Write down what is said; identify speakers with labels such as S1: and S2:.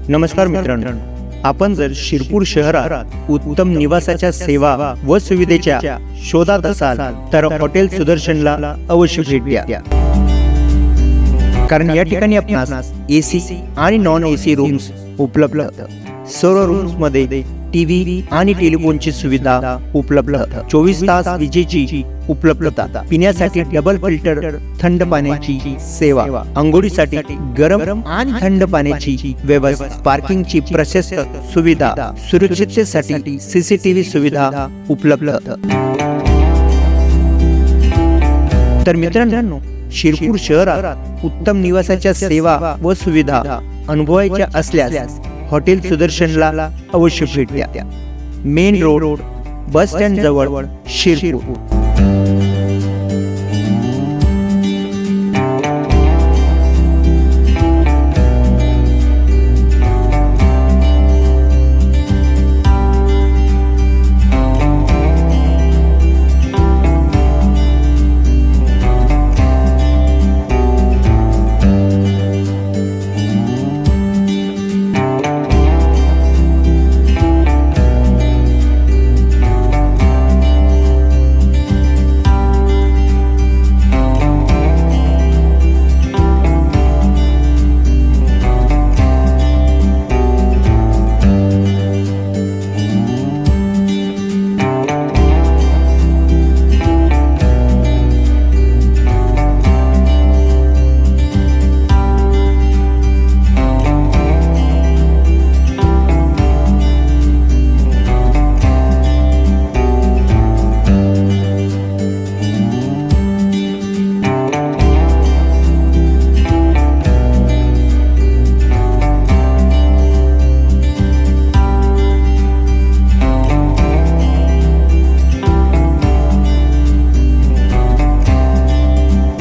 S1: नमस्कार मित्रांनो, आपण जर शिरपूर शहरात उत्तम निवासाच्या सेवा व सुविधेच्या शोधात असाल तर हॉटेल सुदर्शनला अवश्य भेट द्या. कारण या ठिकाणी आपणास एसी आणि नॉन एसी रूम्स उपलब्ध. सर्व रूम्स मध्ये टीव्ही आणि टेलिफोनची सुविधा उपलब्ध. 24 तास विजेची उपलब्धता. पिण्यासाठी डबल फिल्टर थंड पाण्याची सेवा. अंघोळीसाठी गरम आणि थंड पाण्याची व्यवस्था. पार्किंगची प्रशस्त सुविधा. सुरक्षिततेसाठी सीसीटीव्ही सुविधा उपलब्ध. तर मित्रांनो, शिरपूर शहरात उत्तम निवासाच्या सेवा व सुविधा अनुभवायच्या असल्यास हॉटेल सुदर्शनला अवश्य भेट द्या. मेन रोड, बस स्टँड जवळ, शिरपूर.